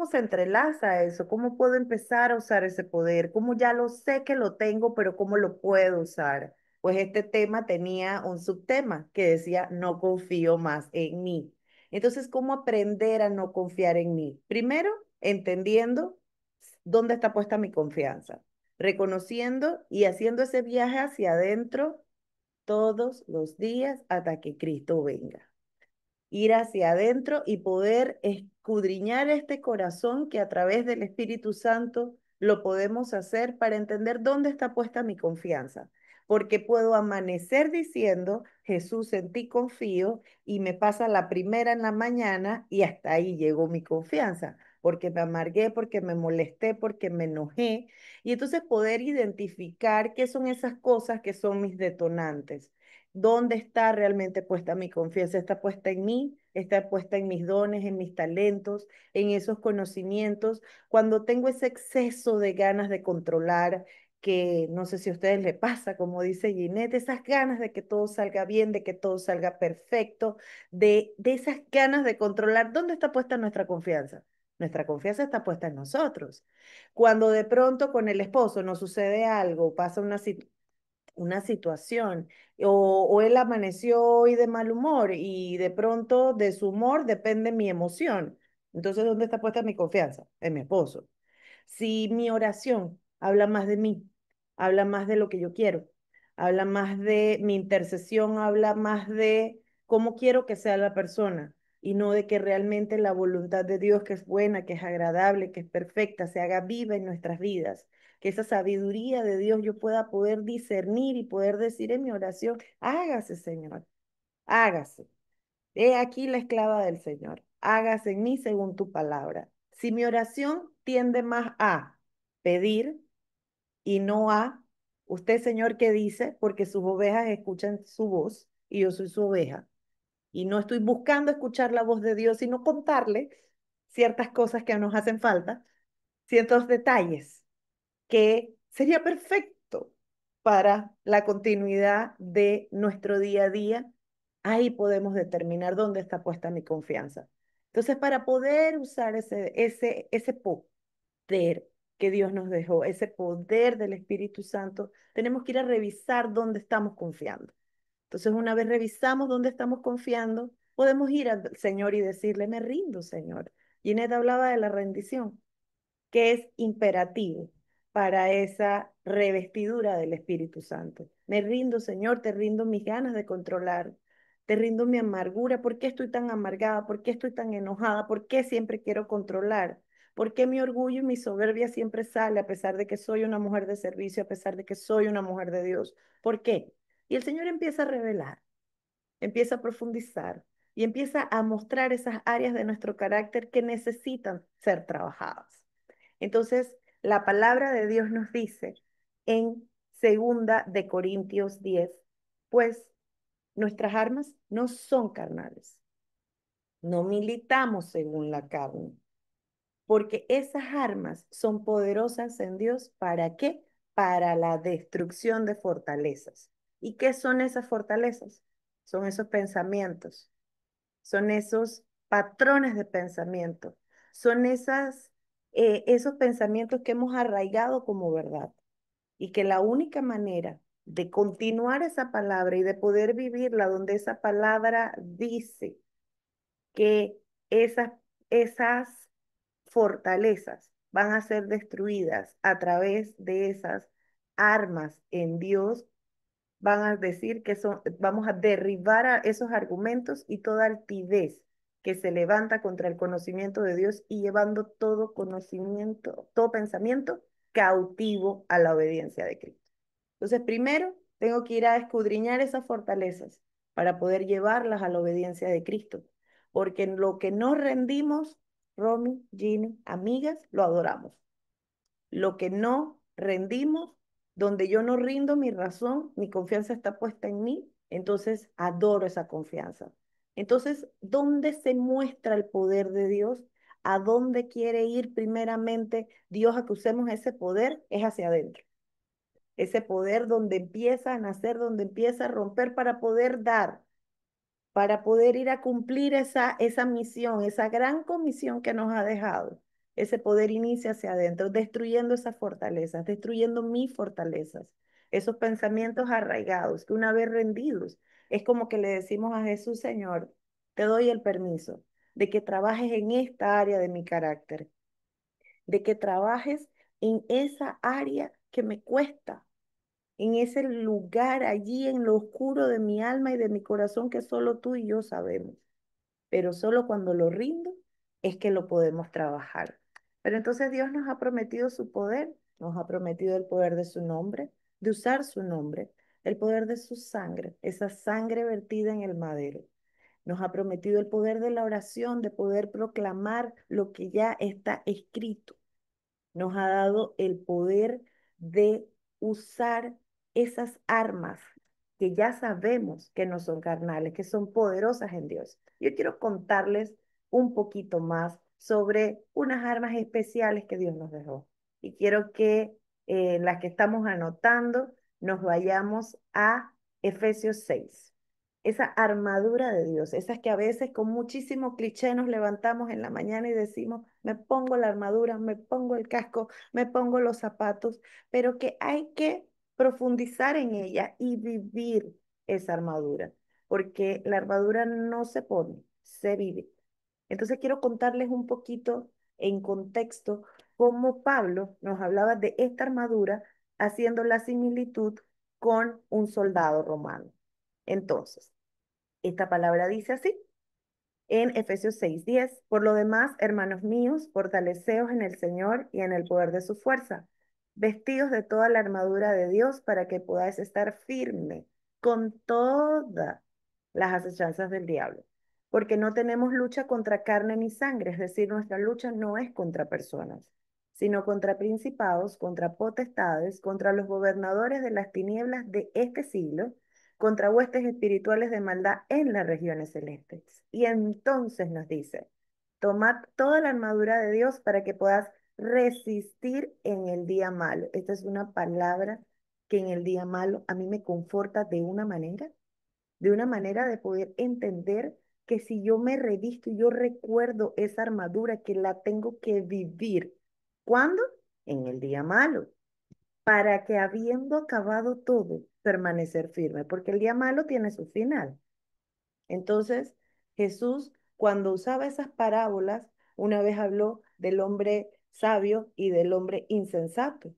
D: se entrelaza eso? ¿Cómo puedo empezar a usar ese poder? ¿Cómo ya lo sé que lo tengo, pero cómo lo puedo usar? Pues este tema tenía un subtema que decía, no confío más en mí. Entonces, ¿cómo aprender a no confiar en mí? Primero, entendiendo dónde está puesta mi confianza, reconociendo y haciendo ese viaje hacia adentro todos los días hasta que Cristo venga, ir hacia adentro y poder escudriñar este corazón que a través del Espíritu Santo lo podemos hacer para entender dónde está puesta mi confianza. porque puedo amanecer diciendo, Jesús, en ti confío, y me pasa la primera en la mañana y hasta ahí llegó mi confianza, porque me amargué, porque me molesté, porque me enojé, y entonces poder identificar qué son esas cosas que son mis detonantes. ¿Dónde está realmente puesta mi confianza? ¿Está puesta en mí? ¿Está puesta en mis dones, en mis talentos, en esos conocimientos? Cuando tengo ese exceso de ganas de controlar, que no sé si a ustedes les pasa, como dice Ginette, esas ganas de que todo salga bien, de que todo salga perfecto, de esas ganas de controlar, ¿dónde está puesta nuestra confianza? Nuestra confianza está puesta en nosotros. Cuando de pronto con el esposo nos sucede algo, pasa una situación, o él amaneció hoy de mal humor y de pronto de su humor depende mi emoción. Entonces, ¿dónde está puesta mi confianza? En mi esposo. Si mi oración habla más de mí, habla más de lo que yo quiero, habla más de mi intercesión, habla más de cómo quiero que sea la persona y no de que realmente la voluntad de Dios, que es buena, que es agradable, que es perfecta, se haga viva en nuestras vidas, que esa sabiduría de Dios yo pueda poder discernir y poder decir en mi oración, hágase, Señor, hágase. He aquí la esclava del Señor. Hágase en mí según tu palabra. Si mi oración tiende más a pedir y no a usted, Señor, ¿qué dice? Porque sus ovejas escuchan su voz y yo soy su oveja. Y no estoy buscando escuchar la voz de Dios, sino contarle ciertas cosas que nos hacen falta, ciertos detalles que sería perfecto para la continuidad de nuestro día a día. Ahí podemos determinar dónde está puesta mi confianza. Entonces, para poder usar ese poder que Dios nos dejó, ese poder del Espíritu Santo, tenemos que ir a revisar dónde estamos confiando. Entonces, una vez revisamos dónde estamos confiando, podemos ir al Señor y decirle, me rindo, Señor. Ginette hablaba de la rendición, que es imperativo para esa revestidura del Espíritu Santo. Me rindo, Señor, te rindo mis ganas de controlar, te rindo mi amargura. ¿Por qué estoy tan amargada? ¿Por qué estoy tan enojada? ¿Por qué siempre quiero controlar? ¿Por qué mi orgullo y mi soberbia siempre sale a pesar de que soy una mujer de servicio, a pesar de que soy una mujer de Dios? ¿Por qué? Y el Señor empieza a revelar, empieza a profundizar y empieza a mostrar esas áreas de nuestro carácter que necesitan ser trabajadas. Entonces, la palabra de Dios nos dice en segunda de Corintios 10, pues nuestras armas no son carnales, no militamos según la carne, porque esas armas son poderosas en Dios. ¿Para qué? Para la destrucción de fortalezas. ¿Y qué son esas fortalezas? Son esos pensamientos, son esos patrones de pensamiento, son esos pensamientos que hemos arraigado como verdad y que la única manera de continuar esa palabra y de poder vivirla donde esa palabra dice que esas fortalezas van a ser destruidas a través de esas armas en Dios, van a decir que vamos a derribar a esos argumentos y toda altivez que se levanta contra el conocimiento de Dios y llevando todo conocimiento, todo pensamiento cautivo a la obediencia de Cristo. Entonces, primero tengo que ir a escudriñar esas fortalezas para poder llevarlas a la obediencia de Cristo, porque en lo que nos rendimos, Romy, Ginny, amigas, lo adoramos. Lo que no rendimos, donde yo no rindo mi razón, mi confianza está puesta en mí, entonces adoro esa confianza. Entonces, ¿dónde se muestra el poder de Dios? ¿A dónde quiere ir primeramente Dios a que usemos ese poder? Es hacia adentro. Ese poder donde empieza a nacer, donde empieza a romper para poder dar, para poder ir a cumplir esa misión, esa gran comisión que nos ha dejado. Ese poder inicia hacia adentro, destruyendo esas fortalezas, destruyendo mis fortalezas, esos pensamientos arraigados que una vez rendidos, es como que le decimos a Jesús, Señor, te doy el permiso de que trabajes en esta área de mi carácter, de que trabajes en esa área que me cuesta, en ese lugar allí en lo oscuro de mi alma y de mi corazón que solo tú y yo sabemos. Pero solo cuando lo rindo es que lo podemos trabajar. Pero entonces Dios nos ha prometido su poder, nos ha prometido el poder de su nombre, de usar su nombre, el poder de su sangre, esa sangre vertida en el madero. Nos ha prometido el poder de la oración, de poder proclamar lo que ya está escrito. Nos ha dado el poder de usar esas armas que ya sabemos que no son carnales, que son poderosas en Dios. Yo quiero contarles un poquito más sobre unas armas especiales que Dios nos dejó. Y quiero que las que estamos anotando nos vayamos a Efesios 6. Esa armadura de Dios, esas que a veces con muchísimo cliché nos levantamos en la mañana y decimos, me pongo la armadura, me pongo el casco, me pongo los zapatos, pero que hay que profundizar en ella y vivir esa armadura, porque la armadura no se pone, se vive. Entonces quiero contarles un poquito en contexto cómo Pablo nos hablaba de esta armadura haciendo la similitud con un soldado romano. Entonces, esta palabra dice así en Efesios 6:10. Por lo demás, hermanos míos, fortaleceos en el Señor y en el poder de su fuerza, vestidos de toda la armadura de Dios para que podáis estar firme con todas las acechanzas del diablo. Porque no tenemos lucha contra carne ni sangre, es decir, nuestra lucha no es contra personas, sino contra principados, contra potestades, contra los gobernadores de las tinieblas de este siglo, contra huestes espirituales de maldad en las regiones celestes. Y entonces nos dice, tomad toda la armadura de Dios para que puedas resistir en el día malo. Esta es una palabra que en el día malo a mí me conforta de una manera de poder entender que si yo me revisto y yo recuerdo esa armadura que la tengo que vivir. ¿Cuándo? En el día malo, para que habiendo acabado todo, permanecer firme, porque el día malo tiene su final. Entonces, Jesús, cuando usaba esas parábolas, una vez habló del hombre sabio y del hombre insensato.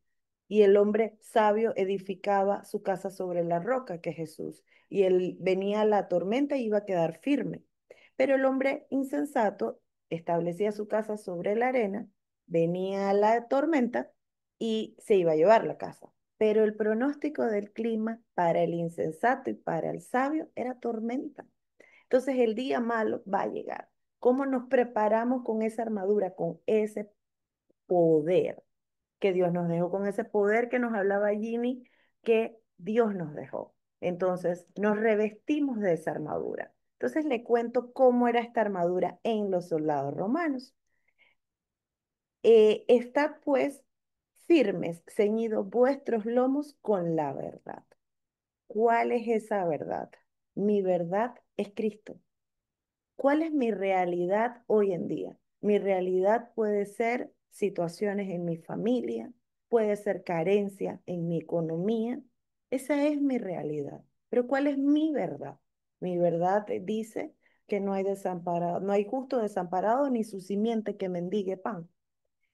D: Y el hombre sabio edificaba su casa sobre la roca, que es Jesús. Y él venía la tormenta y iba a quedar firme. Pero el hombre insensato establecía su casa sobre la arena, venía la tormenta y se iba a llevar la casa. Pero el pronóstico del clima para el insensato y para el sabio era tormenta. Entonces el día malo va a llegar. ¿Cómo nos preparamos con esa armadura, con ese poder que Dios nos dejó, con ese poder que nos hablaba Ginny, que Dios nos dejó? Entonces nos revestimos de esa armadura. Entonces le cuento cómo era esta armadura en los soldados romanos. Estad pues firmes, ceñidos vuestros lomos con la verdad. ¿Cuál es esa verdad? Mi verdad es Cristo. ¿Cuál es mi realidad hoy en día? Mi realidad puede ser situaciones en mi familia, puede ser carencia en mi economía. Esa es mi realidad. Pero ¿cuál es mi verdad? Mi verdad dice que no hay desamparado, no hay justo desamparado ni su simiente que mendigue pan.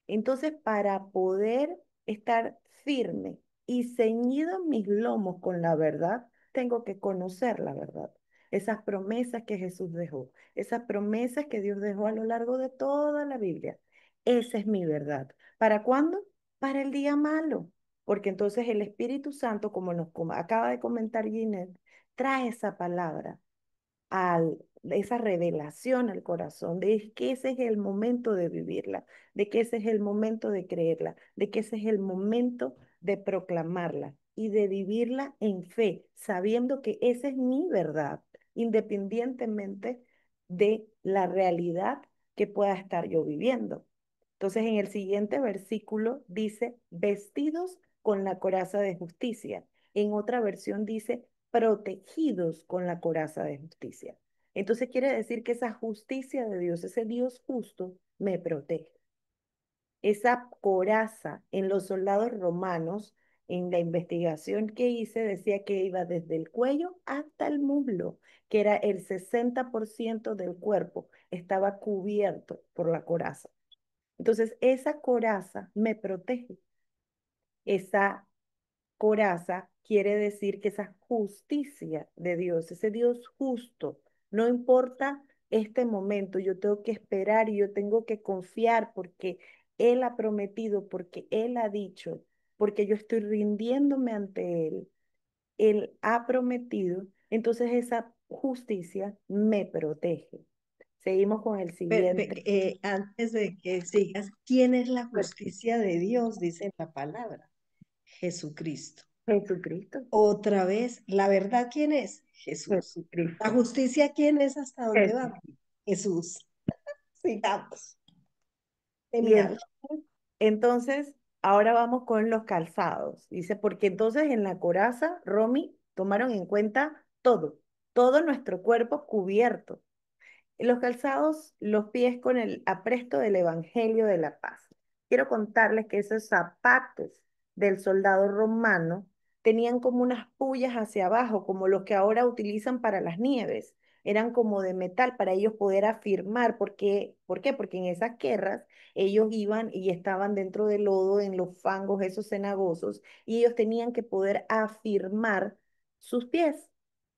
D: Entonces, para poder estar firme y ceñido en mis lomos con la verdad, tengo que conocer la verdad. Esas promesas que Jesús dejó, esas promesas que Dios dejó a lo largo de toda la Biblia. Esa es mi verdad. ¿Para cuándo? Para el día malo. Porque entonces el Espíritu Santo, como acaba de comentar Ginette, trae esa palabra esa revelación al corazón de que ese es el momento de vivirla, de que ese es el momento de creerla, de que ese es el momento de proclamarla y de vivirla en fe, sabiendo que esa es mi verdad, independientemente de la realidad que pueda estar yo viviendo. Entonces, en el siguiente versículo dice, vestidos con la coraza de justicia. En otra versión dice, protegidos con la coraza de justicia. Entonces quiere decir que esa justicia de Dios, ese Dios justo, me protege. Esa coraza en los soldados romanos, en la investigación que hice, decía que iba desde el cuello hasta el muslo, que era el 60% del cuerpo, estaba cubierto por la coraza. Entonces, esa coraza me protege. Esa coraza quiere decir que esa justicia de Dios, ese Dios justo, no importa este momento, yo tengo que esperar y yo tengo que confiar porque Él ha prometido, porque Él ha dicho, porque yo estoy rindiéndome ante Él. Él ha prometido, entonces esa justicia me protege. Seguimos con el siguiente.
B: Antes de que sigas, ¿quién es la justicia de Dios? Dice la palabra. Jesucristo.
D: Jesucristo.
B: Otra vez, la verdad, ¿quién es? Jesús. La
D: Jesucristo.
B: justicia, ¿quién es? ¿Hasta dónde
D: Jesús.
B: vamos? Jesús. Sigamos.
D: Y
B: Genial.
D: entonces, ahora vamos con los calzados. Dice, porque entonces en la coraza, Romy, tomaron en cuenta todo nuestro cuerpo cubierto. Los calzados, los pies con el apresto del Evangelio de la Paz. Quiero contarles que esos zapatos del soldado romano tenían como unas pullas hacia abajo, como los que ahora utilizan para las nieves. Eran como de metal para ellos poder afirmar. ¿Por qué? Porque en esas guerras ellos iban y estaban dentro del lodo, en los fangos, esos cenagosos, y ellos tenían que poder afirmar sus pies.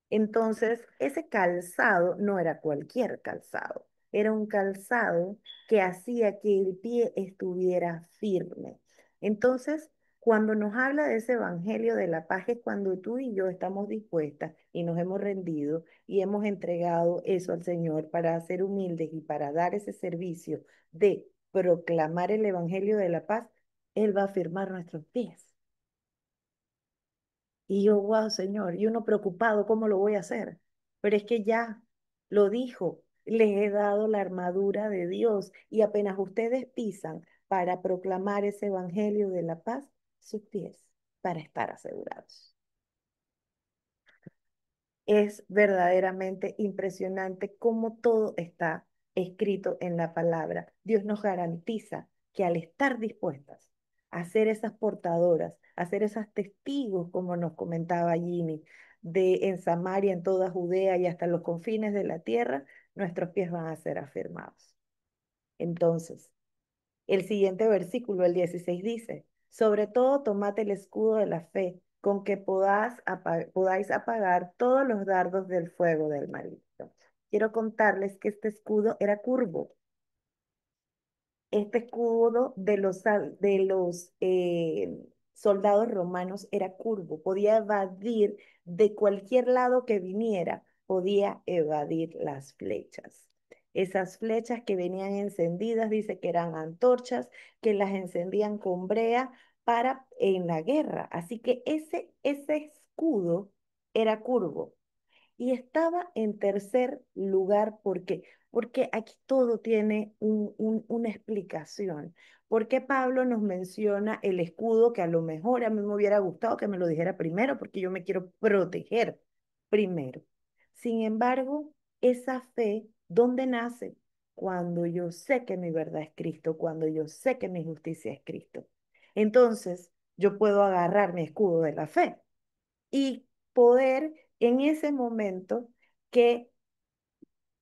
D: Entonces, ese calzado no era cualquier calzado, era un calzado que hacía que el pie estuviera firme. Entonces, cuando nos habla de ese evangelio de la paz, es cuando tú y yo estamos dispuestas y nos hemos rendido y hemos entregado eso al Señor para ser humildes y para dar ese servicio de proclamar el evangelio de la paz, Él va a firmar nuestros pies. Y yo, wow, Señor, y uno preocupado, ¿cómo lo voy a hacer? Pero es que ya lo dijo, les he dado la armadura de Dios y apenas ustedes pisan para proclamar ese evangelio de la paz, sus pies para estar asegurados. Es verdaderamente impresionante cómo todo está escrito en la palabra. Dios nos garantiza que al estar dispuestas a ser esas portadoras, a ser esas testigos, como nos comentaba Ginny, de en Samaria, en toda Judea y hasta los confines de la tierra, nuestros pies van a ser afirmados. Entonces, el siguiente versículo, el 16 dice, sobre todo tomad el escudo de la fe, con que podáis apagar todos los dardos del fuego del maligno. Quiero contarles que este escudo era curvo. Este escudo de los soldados romanos era curvo, podía evadir de cualquier lado que viniera, podía evadir las flechas. Esas flechas que venían encendidas, dice que eran antorchas, que las encendían con brea para en la guerra. Así que ese escudo era curvo. Y estaba en tercer lugar, ¿por qué? Porque aquí todo tiene una explicación. ¿Por qué Pablo nos menciona el escudo que a lo mejor a mí me hubiera gustado que me lo dijera primero, porque yo me quiero proteger primero? Sin embargo, esa fe, ¿dónde nace? Cuando yo sé que mi verdad es Cristo, cuando yo sé que mi justicia es Cristo. Entonces, yo puedo agarrar mi escudo de la fe y poder en ese momento que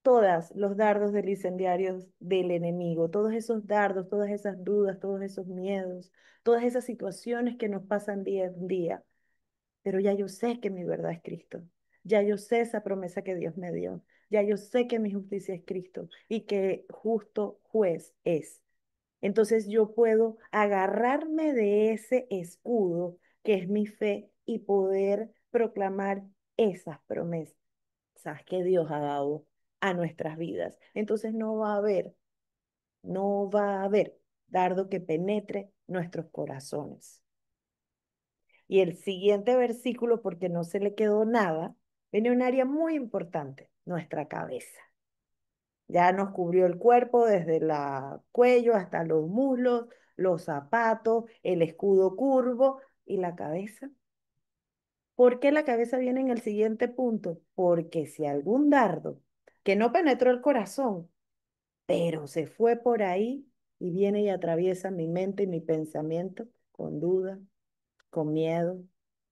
D: todos los dardos del incendiario del enemigo, todos esos dardos, todas esas dudas, todos esos miedos, todas esas situaciones que nos pasan día en día, pero ya yo sé que mi verdad es Cristo, ya yo sé esa promesa que Dios me dio, ya yo sé que mi justicia es Cristo y que justo juez es. Entonces yo puedo agarrarme de ese escudo que es mi fe y poder proclamar esas promesas que Dios ha dado a nuestras vidas. Entonces no va a haber dardo que penetre nuestros corazones. Y el siguiente versículo, porque no se le quedó nada, viene un área muy importante, nuestra cabeza. Ya nos cubrió el cuerpo desde el cuello hasta los muslos, los zapatos, el escudo curvo y la cabeza. ¿Por qué la cabeza viene en el siguiente punto? Porque si algún dardo que no penetró el corazón, pero se fue por ahí y viene y atraviesa mi mente y mi pensamiento con duda, con miedo,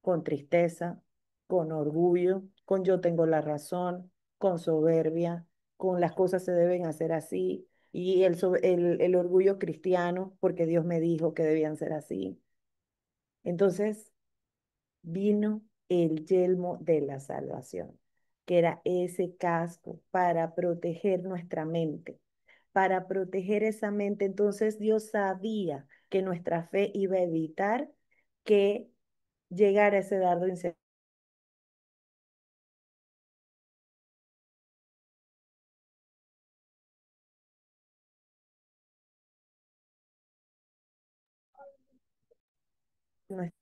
D: con tristeza, con orgullo, con yo tengo la razón, con soberbia, con las cosas se deben hacer así, y el orgullo cristiano, porque Dios me dijo que debían ser así. Entonces vino el yelmo de la salvación, que era ese casco para proteger nuestra mente, para proteger esa mente. Entonces Dios sabía que nuestra fe iba a evitar que llegara ese dardo incendiario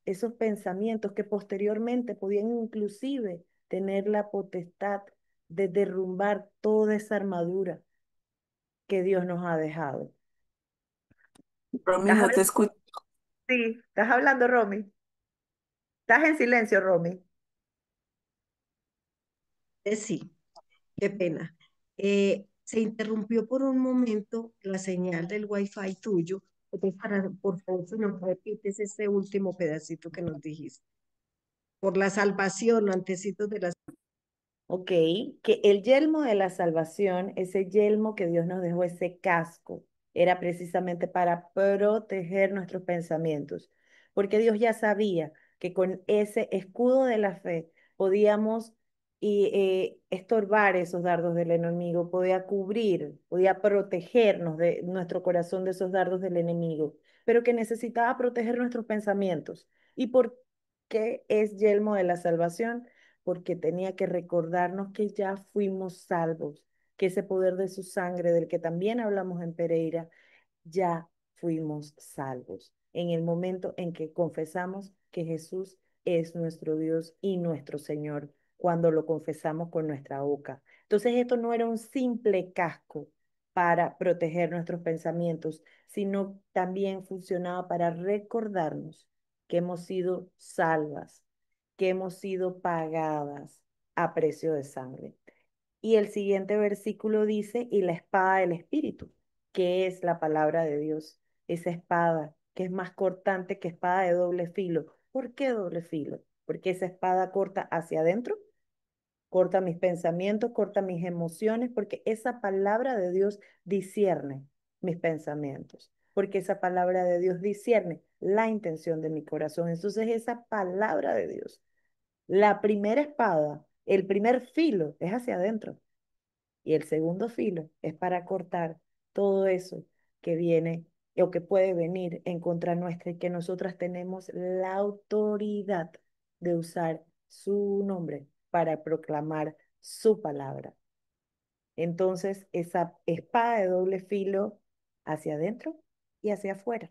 D: esos pensamientos que posteriormente podían inclusive tener la potestad de derrumbar toda esa armadura que Dios nos ha dejado.
E: Romy,
D: ¿Estás
E: no te
D: hablando?
E: escucho.
D: Sí, estás hablando, Romy. Estás en silencio, Romy.
B: Sí, qué pena. Se interrumpió por un momento la señal del Wi-Fi tuyo. Entonces, por favor, si nos repites ese último pedacito que nos dijiste. Por la salvación, antecitos de la...
D: Ok, que el yelmo de la salvación, ese yelmo que Dios nos dejó, ese casco, era precisamente para proteger nuestros pensamientos, porque Dios ya sabía que con ese escudo de la fe podíamos estorbar esos dardos del enemigo, podía cubrir, podía protegernos de nuestro corazón de esos dardos del enemigo, pero que necesitaba proteger nuestros pensamientos. ¿Y por qué es yelmo de la salvación? Porque tenía que recordarnos que ya fuimos salvos, que ese poder de su sangre, del que también hablamos en Pereira, ya fuimos salvos. En el momento en que confesamos que Jesús es nuestro Dios y nuestro Señor, cuando lo confesamos con nuestra boca. Entonces esto no era un simple casco para proteger nuestros pensamientos, sino también funcionaba para recordarnos que hemos sido salvas, que hemos sido pagadas a precio de sangre. Y el siguiente versículo dice, y la espada del Espíritu, que es la palabra de Dios, esa espada que es más cortante que espada de doble filo. ¿Por qué doble filo? Porque esa espada corta hacia adentro, corta mis pensamientos, corta mis emociones, porque esa palabra de Dios discierne mis pensamientos, porque esa palabra de Dios discierne la intención de mi corazón. Entonces esa palabra de Dios, la primera espada, el primer filo es hacia adentro y el segundo filo es para cortar todo eso que viene o que puede venir en contra nuestra y que nosotras tenemos la autoridad de usar su nombre para proclamar su palabra. Entonces, esa espada de doble filo hacia adentro y hacia afuera.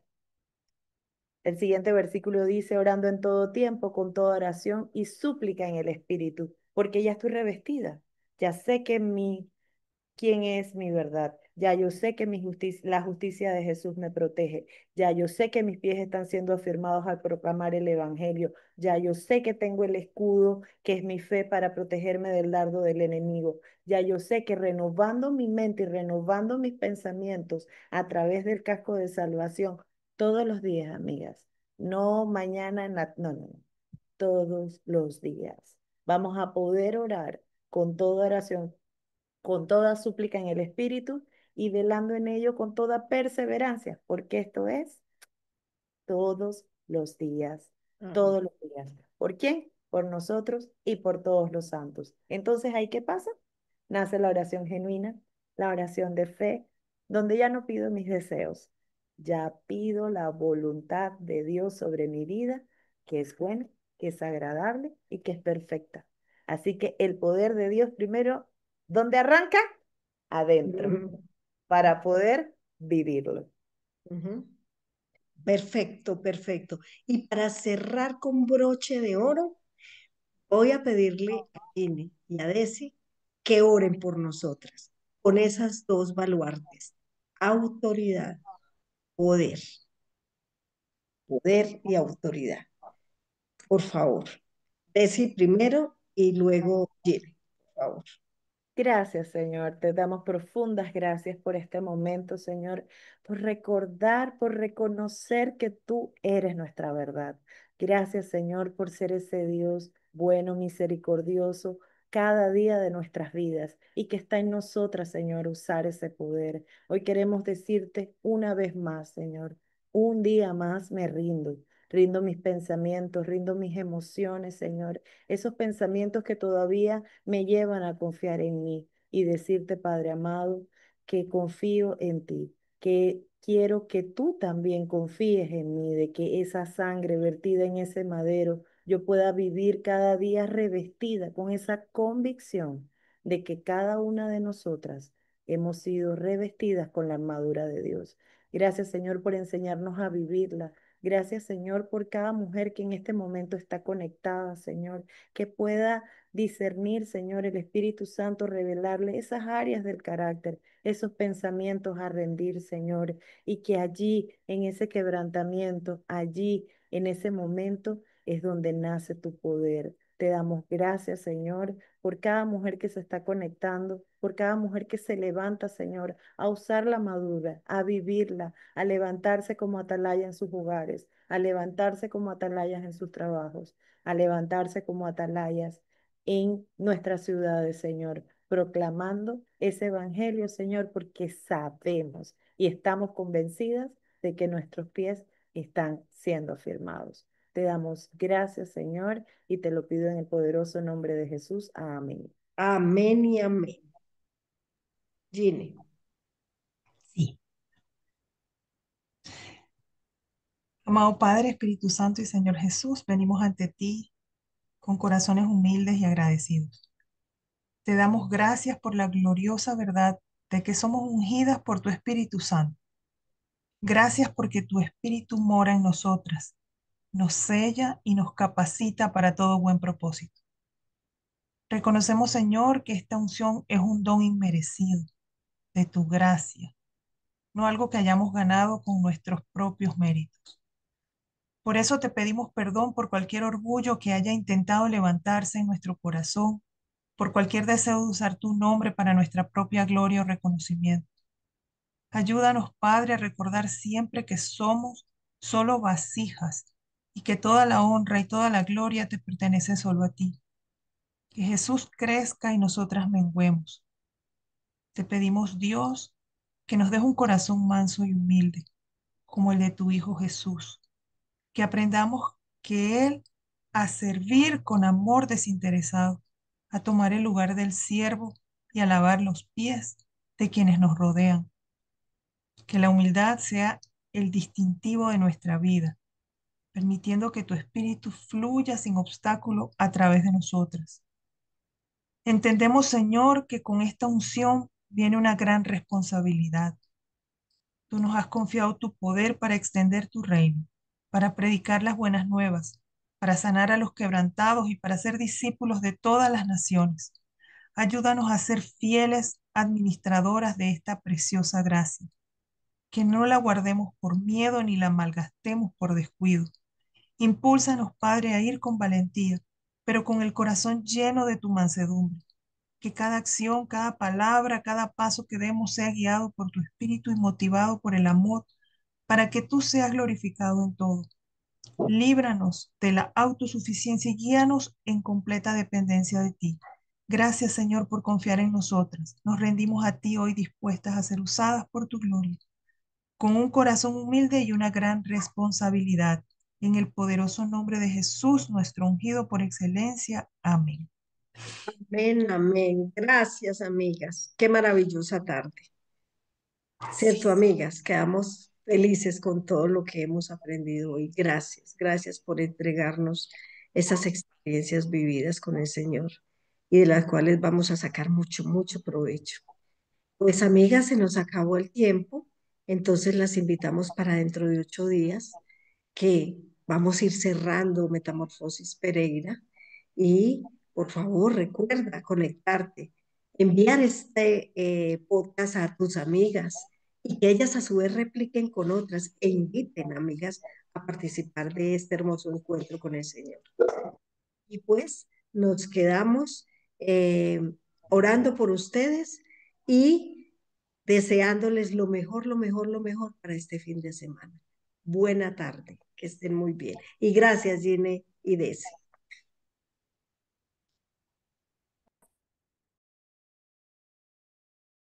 D: El siguiente versículo dice, orando en todo tiempo, con toda oración y súplica en el Espíritu, porque ya estoy revestida. Ya sé que quién es mi verdad. Ya yo sé que la justicia de Jesús me protege. Ya yo sé que mis pies están siendo afirmados al proclamar el Evangelio. Ya yo sé que tengo el escudo, que es mi fe para protegerme del dardo del enemigo. Ya yo sé que renovando mi mente y renovando mis pensamientos a través del casco de salvación, todos los días, amigas. No mañana, no, no, no. Todos los días. Vamos a poder orar con toda oración, con toda súplica en el Espíritu y velando en ello con toda perseverancia, porque esto es todos los días,
B: Amén.
D: todos los días. ¿Por quién? Por nosotros y por todos los santos. Entonces, ¿ahí qué pasa? Nace la oración genuina, la oración de fe, donde ya no pido mis deseos, ya pido la voluntad de Dios sobre mi vida, que es buena, que es agradable y que es perfecta. Así que el poder de Dios primero, ¿dónde arranca? Adentro,
B: Ujú,
D: para poder vivirlo.
B: ujú. Perfecto, perfecto. Y para cerrar con broche de oro, voy a pedirle a Ine y a Desi que oren por nosotras con esas dos baluartes, autoridad, poder, poder y autoridad. Por favor, Desi primero y luego Ine, por favor.
D: Gracias, Señor. Te damos profundas gracias por este momento, Señor, por recordar, por reconocer que tú eres nuestra verdad. Gracias, Señor, por ser ese Dios bueno, misericordioso, cada día de nuestras vidas y que está en nosotras, Señor, usar ese poder. Hoy queremos decirte una vez más, Señor, un día más me rindo. Rindo mis pensamientos, rindo mis emociones, Señor. Esos pensamientos que todavía me llevan a confiar en mí y decirte, Padre amado, que confío en ti, que quiero que tú también confíes en mí, de que esa sangre vertida en ese madero, yo pueda vivir cada día revestida con esa convicción de que cada una de nosotras hemos sido revestidas con la armadura de Dios. Gracias, Señor, por enseñarnos a vivirla. Gracias, Señor, por cada mujer que en este momento está conectada, Señor, que pueda discernir, Señor, el Espíritu Santo, revelarle esas áreas del carácter, esos pensamientos a rendir, Señor, y que allí, en ese quebrantamiento, allí, en ese momento, es donde nace tu poder. Te damos gracias, Señor, por cada mujer que se está conectando, por cada mujer que se levanta, Señor, a usar la madura, a vivirla, a levantarse como atalaya en sus hogares, a levantarse como atalayas en sus trabajos, a levantarse como atalayas en nuestras ciudades, Señor, proclamando ese evangelio, Señor, porque sabemos y estamos convencidas de que nuestros pies están siendo afirmados. Te damos gracias, Señor, y te lo pido en el poderoso nombre de Jesús. Amén.
B: Amén y amén. Gine.
C: Sí. Amado Padre, Espíritu Santo y Señor Jesús, venimos ante ti con corazones humildes y agradecidos. Te damos gracias por la gloriosa verdad de que somos ungidas por tu Espíritu Santo. Gracias porque tu Espíritu mora en nosotras, nos sella y nos capacita para todo buen propósito. Reconocemos, Señor, que esta unción es un don inmerecido de tu gracia, no algo que hayamos ganado con nuestros propios méritos. Por eso te pedimos perdón por cualquier orgullo que haya intentado levantarse en nuestro corazón, por cualquier deseo de usar tu nombre para nuestra propia gloria o reconocimiento. Ayúdanos, Padre, a recordar siempre que somos solo vasijas y que toda la honra y toda la gloria te pertenece solo a ti. Que Jesús crezca y nosotras menguemos. Te pedimos, Dios, que nos des un corazón manso y humilde, como el de tu Hijo Jesús, que aprendamos que Él a servir con amor desinteresado, a tomar el lugar del siervo y a lavar los pies de quienes nos rodean. Que la humildad sea el distintivo de nuestra vida, permitiendo que tu espíritu fluya sin obstáculo a través de nosotras. Entendemos, Señor, que con esta unción viene una gran responsabilidad. Tú nos has confiado tu poder para extender tu reino, para predicar las buenas nuevas, para sanar a los quebrantados y para ser discípulos de todas las naciones. Ayúdanos a ser fieles administradoras de esta preciosa gracia, que no la guardemos por miedo ni la malgastemos por descuido. Impúlsanos, Padre, a ir con valentía, pero con el corazón lleno de tu mansedumbre. Que cada acción, cada palabra, cada paso que demos sea guiado por tu espíritu y motivado por el amor, para que tú seas glorificado en todo. Líbranos de la autosuficiencia y guíanos en completa dependencia de ti. Gracias, Señor, por confiar en nosotras. Nos rendimos a ti hoy dispuestas a ser usadas por tu gloria, con un corazón humilde y una gran responsabilidad. En el poderoso nombre de Jesús, nuestro ungido por excelencia. Amén.
B: Amén, amén. Gracias, amigas. Qué maravillosa tarde. Cierto, amigas, quedamos felices con todo lo que hemos aprendido hoy. Gracias, gracias por entregarnos esas experiencias vividas con el Señor y de las cuales vamos a sacar mucho, mucho provecho. Pues, amigas, se nos acabó el tiempo, entonces las invitamos para dentro de 8 días, que vamos a ir cerrando Metamorfosis Pereira. Y por favor, recuerda conectarte, enviar este podcast a tus amigas y que ellas a su vez repliquen con otras e inviten amigas a participar de este hermoso encuentro con el Señor. Y pues nos quedamos eh, orando por ustedes y deseándoles lo mejor, lo mejor, lo mejor para este fin de semana. Buena tarde, que estén muy bien. Y gracias, Gine y Desi.